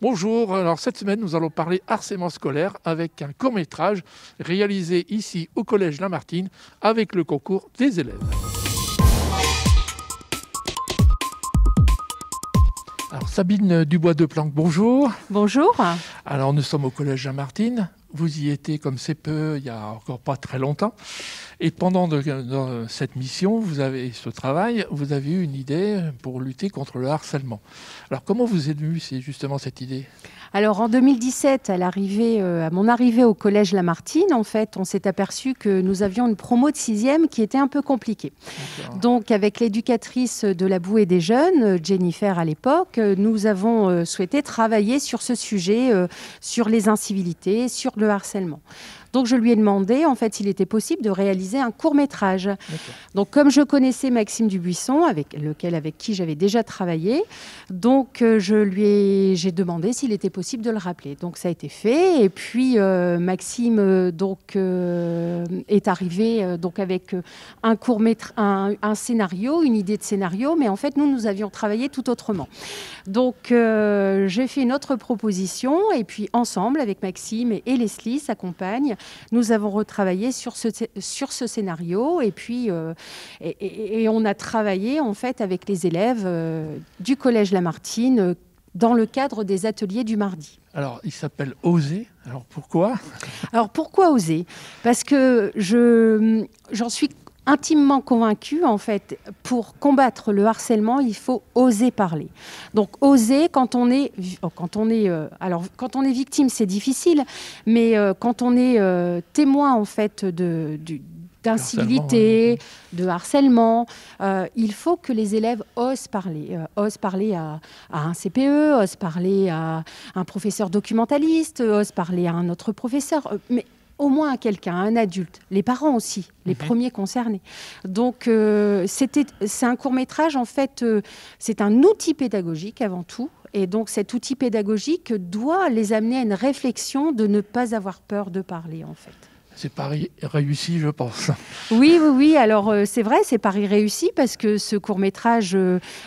Bonjour, alors cette semaine nous allons parler harcèlement scolaire avec un court-métrage réalisé ici au Collège Lamartine avec le concours des élèves. Alors Sabine Dubois-Deplanque, bonjour. Bonjour. Alors nous sommes au Collège Lamartine, vous y étiez comme CPE il y a encore pas très longtemps. Et pendant dans cette mission, ce travail, vous avez eu une idée pour lutter contre le harcèlement. Alors comment vous êtes venue justement cette idée ? Alors en 2017, à mon arrivée au Collège Lamartine, en fait, on s'est aperçu que nous avions une promo de 6e qui était un peu compliquée. D'accord. Donc avec l'éducatrice de la bouée des jeunes, Jennifer à l'époque, nous avons souhaité travailler sur ce sujet, sur les incivilités, sur le harcèlement. Donc je lui ai demandé en fait s'il était possible de réaliser un court-métrage. Donc comme je connaissais Maxime Dubuisson, avec qui j'avais déjà travaillé, donc j'ai demandé s'il était possible de le rappeler. Donc ça a été fait et puis Maxime est arrivé avec un court-métrage, un scénario, une idée de scénario, mais en fait nous avions travaillé tout autrement. Donc j'ai fait une autre proposition et puis ensemble avec Maxime et Leslie, sa compagne, nous avons retravaillé sur ce scénario et puis on a travaillé en fait avec les élèves du Collège Lamartine dans le cadre des ateliers du mardi. Alors, il s'appelle Oser. Alors, pourquoi ? Alors, pourquoi Oser ? Parce que j'en suis intimement convaincue, en fait, pour combattre le harcèlement, il faut oser parler. Donc, oser quand on est victime, c'est difficile, mais quand on est témoin, en fait, d'incivilité, de harcèlement, il faut que les élèves osent parler à un CPE, osent parler à un professeur documentaliste, osent parler à un autre professeur, mais au moins à quelqu'un, à un adulte, les parents aussi, les premiers concernés. Donc, c'est un court-métrage, en fait, c'est un outil pédagogique avant tout. Et donc, cet outil pédagogique doit les amener à une réflexion de ne pas avoir peur de parler, en fait. C'est pari réussi, je pense. Oui. Alors, c'est vrai, c'est pari réussi parce que ce court-métrage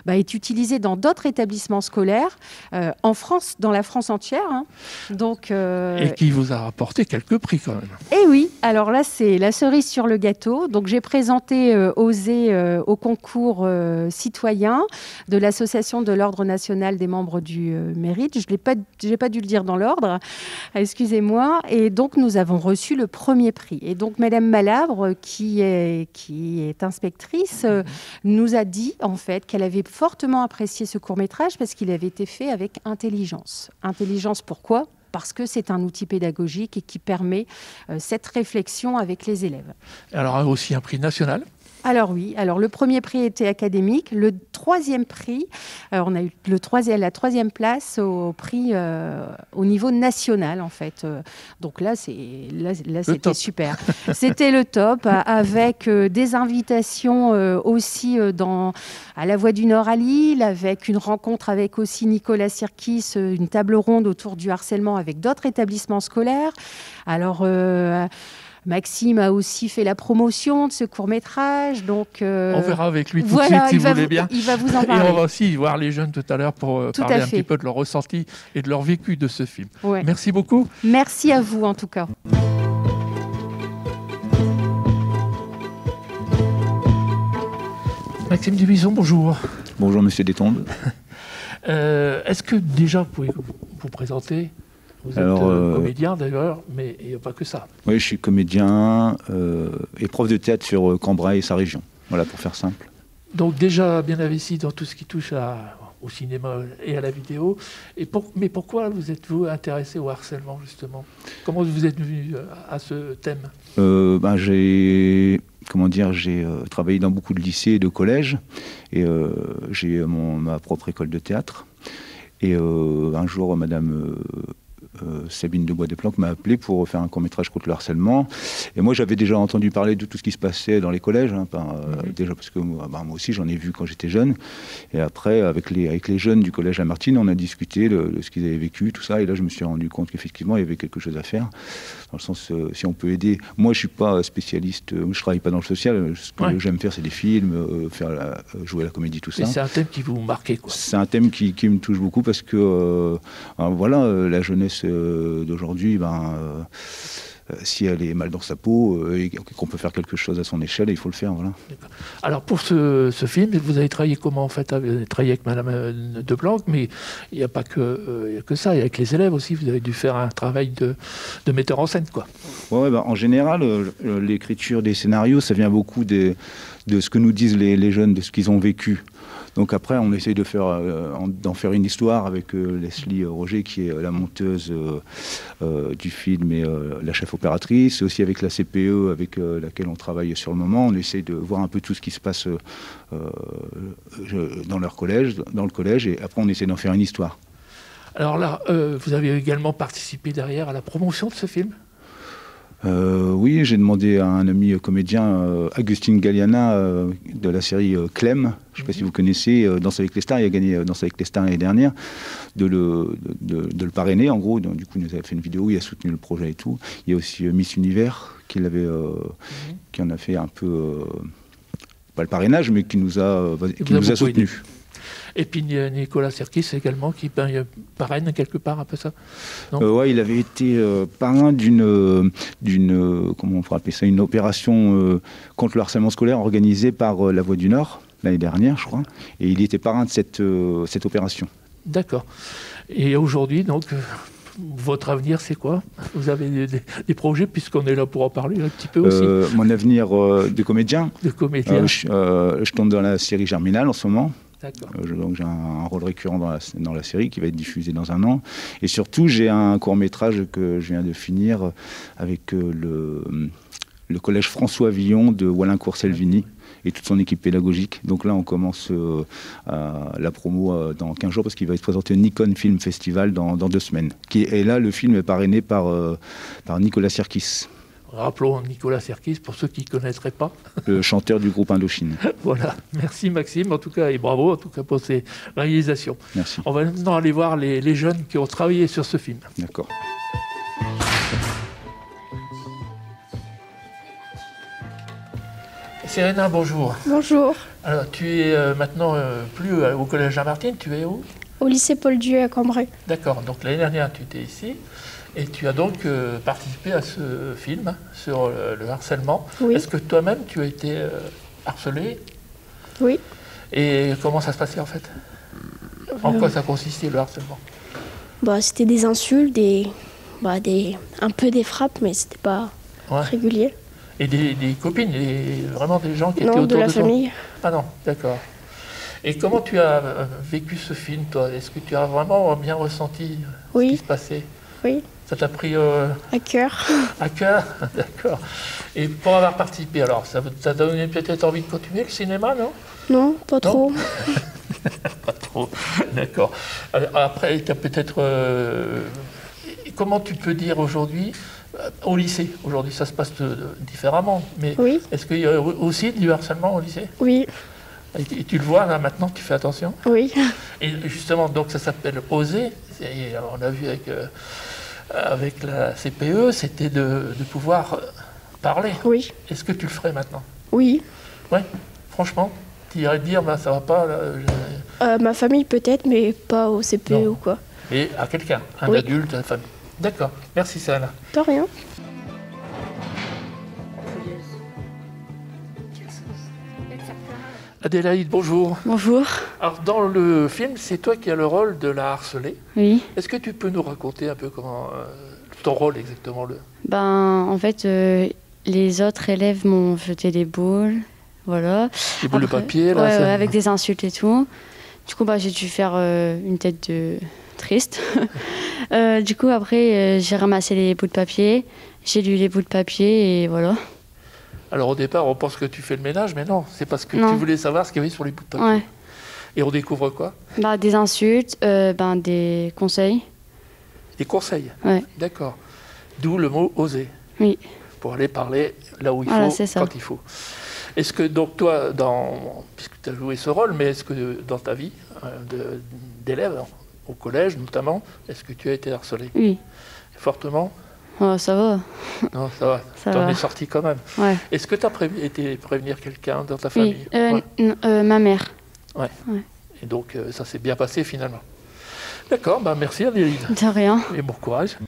est utilisé dans d'autres établissements scolaires en France, dans la France entière. Hein. Donc, et qui vous a rapporté quelques prix quand même. Et oui, alors là, c'est la cerise sur le gâteau. Donc, j'ai présenté Oser au concours citoyen de l'Association de l'Ordre national des membres du mérite. Je n'ai pas dû le dire dans l'ordre, excusez-moi. Et donc, nous avons reçu le premier prix. Et donc, Madame Malabre, qui est inspectrice, nous a dit, en fait, qu'elle avait fortement apprécié ce court-métrage parce qu'il avait été fait avec intelligence. Intelligence, pourquoi ? Parce que c'est un outil pédagogique et qui permet cette réflexion avec les élèves. Alors, aussi un prix national ? Alors oui, le premier prix était académique. Le troisième prix, on a eu la troisième place au prix au niveau national en fait. Donc là, c'était super. C'était le top avec des invitations aussi à la Voix du Nord à Lille, avec une rencontre avec aussi Nicolas Sirkis, une table ronde autour du harcèlement avec d'autres établissements scolaires. Alors Maxime a aussi fait la promotion de ce court-métrage. Donc, on verra avec lui tout de suite, si vous voulez bien. Il va vous en parler. Et on va aussi voir les jeunes tout à l'heure pour parler un petit peu de leur ressenti et de leur vécu de ce film. Ouais. Merci beaucoup. Merci à vous, en tout cas. Maxime Dubuisson, bonjour. Bonjour, monsieur Détombe. Est-ce que déjà, vous pouvez vous présenter ? Vous êtes comédien d'ailleurs, mais il n'y a pas que ça. Oui, je suis comédien et prof de théâtre sur Cambrai et sa région. Voilà, pour faire simple. Donc déjà bien investi dans tout ce qui touche au cinéma et à la vidéo. Mais pourquoi vous êtes-vous intéressé au harcèlement, justement ? Comment vous êtes venu à ce thème ? J'ai travaillé dans beaucoup de lycées et de collèges. Et j'ai ma propre école de théâtre. Et un jour, madame Sabine de Bois-des-Planques m'a appelé pour faire un court-métrage contre le harcèlement. Et moi, j'avais déjà entendu parler de tout ce qui se passait dans les collèges, hein, déjà parce que moi aussi, j'en ai vu quand j'étais jeune. Et après, avec les jeunes du collège Lamartine, on a discuté de ce qu'ils avaient vécu, tout ça. Et là, je me suis rendu compte qu'effectivement, il y avait quelque chose à faire. Dans le sens, si on peut aider. Moi, je ne suis pas spécialiste, je ne travaille pas dans le social. Ce que j'aime faire, c'est des films, jouer à la comédie, tout ça. Et c'est un thème qui vous marque, quoi. C'est un thème qui me touche beaucoup parce que voilà, la jeunesse d'aujourd'hui, si elle est mal dans sa peau et qu'on peut faire quelque chose à son échelle, il faut le faire. Voilà. Alors pour ce film, vous avez travaillé comment en fait? Vous avez travaillé avec Madame de Planck, mais il n'y a pas que ça. Avec les élèves aussi, vous avez dû faire un travail de metteur en scène, quoi. Ouais, en général, l'écriture des scénarios, ça vient beaucoup de ce que nous disent les jeunes, de ce qu'ils ont vécu. Donc après, on essaye d'en faire une histoire avec Leslie Roger, qui est la monteuse du film et la chef opératrice, aussi avec la CPE avec laquelle on travaille sur le moment. On essaye de voir un peu tout ce qui se passe dans le collège, et après on essaie d'en faire une histoire. Alors là, vous avez également participé derrière à la promotion de ce film? Oui, j'ai demandé à un ami comédien, Agustin Galliana, de la série Clem, je ne sais pas si vous connaissez, Danse avec les stars, il a gagné Danse avec les stars l'année dernière, de le parrainer en gros. Donc, du coup, il nous avait fait une vidéo, il a soutenu le projet et tout. Il y a aussi Miss Univers qui en a fait un peu, pas le parrainage, mais qui nous a soutenus. Et puis Nicolas Sirkis également, qui parraine quelque part un peu ça. Ouais, il avait été parrain d'une comment on pourrait appeler ça, une opération contre le harcèlement scolaire organisée par La Voix du Nord l'année dernière, je crois. Et il était parrain de cette opération. D'accord. Et aujourd'hui, donc, votre avenir, c'est quoi? Vous avez des projets, puisqu'on est là pour en parler un petit peu aussi. Mon avenir de comédien. De comédien. Je tourne dans la série Germinal en ce moment. Donc j'ai un rôle récurrent dans la série qui va être diffusé dans un an. Et surtout, j'ai un court-métrage que je viens de finir avec le collège François Villon de Wallincourt-Selvigny et toute son équipe pédagogique. Donc là, on commence la promo dans 15 jours parce qu'il va être présenté au Nikon Film Festival dans 2 semaines. Et là, le film est parrainé par Nicolas Sirkis. Rappelons Nicolas Sirkis, pour ceux qui ne connaîtraient pas. Le chanteur du groupe Indochine. Voilà, merci Maxime, en tout cas, et bravo en tout cas pour ces réalisations. Merci. On va maintenant aller voir les jeunes qui ont travaillé sur ce film. D'accord. Serena, bonjour. Bonjour. Alors, tu es maintenant plus au collège Lamartine, tu es où? Au lycée Paul Dieu à Cambrai. D'accord, donc l'année dernière, tu étais ici. Et tu as donc participé à ce film sur le harcèlement. Oui. Est-ce que toi-même, tu as été harcelé? Oui. Et comment ça se passait en fait? En quoi ça consistait le harcèlement? C'était des insultes, un peu des frappes, mais c'était pas régulier. Et des copines, vraiment des gens qui étaient autour de la famille. Ah non, d'accord. Et comment tu as vécu ce film, toi? Est-ce que tu as vraiment bien ressenti ce qui se passait? Oui. Ça t'a pris à cœur. À cœur, d'accord. Et pour avoir participé, alors, ça t'a donné peut-être envie de continuer le cinéma, non? Non, pas trop. Pas trop, d'accord. Après, tu as peut-être... comment tu peux dire aujourd'hui, au lycée, aujourd'hui ça se passe différemment, mais est-ce qu'il y a aussi du harcèlement au lycée? Oui. Et tu le vois là maintenant, tu fais attention? Oui. Et justement, donc ça s'appelle oser, et on a vu avec la CPE, c'était de pouvoir parler. Oui. Est-ce que tu le ferais maintenant? Oui. Oui, franchement, tu irais te dire, ça va pas là, ma famille peut-être, mais pas au CPE ou quoi. Et à quelqu'un, un adulte, à la famille. D'accord, merci Sana. De rien. Adélaïde, bonjour. Bonjour. Alors, dans le film, c'est toi qui as le rôle de la harcelée. Oui. Est-ce que tu peux nous raconter un peu comment ton rôle exactement En fait, les autres élèves m'ont jeté des boules, voilà. Des boules de papier, là. Ouais, avec des insultes et tout. Du coup, j'ai dû faire une tête de triste. Du coup, après, j'ai ramassé les bouts de papier, j'ai lu les bouts de papier et voilà. Alors au départ, on pense que tu fais le ménage, mais non, c'est parce que tu voulais savoir ce qu'il y avait sur les bouts de papier. Ouais. Et on découvre quoi? Des insultes, des conseils. Des conseils. Ouais. D'accord. D'où le mot oser. Oui. Pour aller parler là où il Voilà, faut, quand il faut. Est-ce que donc toi, puisque tu as joué ce rôle, mais est-ce que dans ta vie d'élève, au collège notamment, est-ce que tu as été harcelé? Oui. Fortement? Oh, ça va. Non, ça va. T'en es sorti quand même. Ouais. Est-ce que tu as été prévenir quelqu'un dans ta famille? Ma mère. Ouais. Et donc ça s'est bien passé finalement. D'accord, bah merci Adéline. De rien. Et bon courage.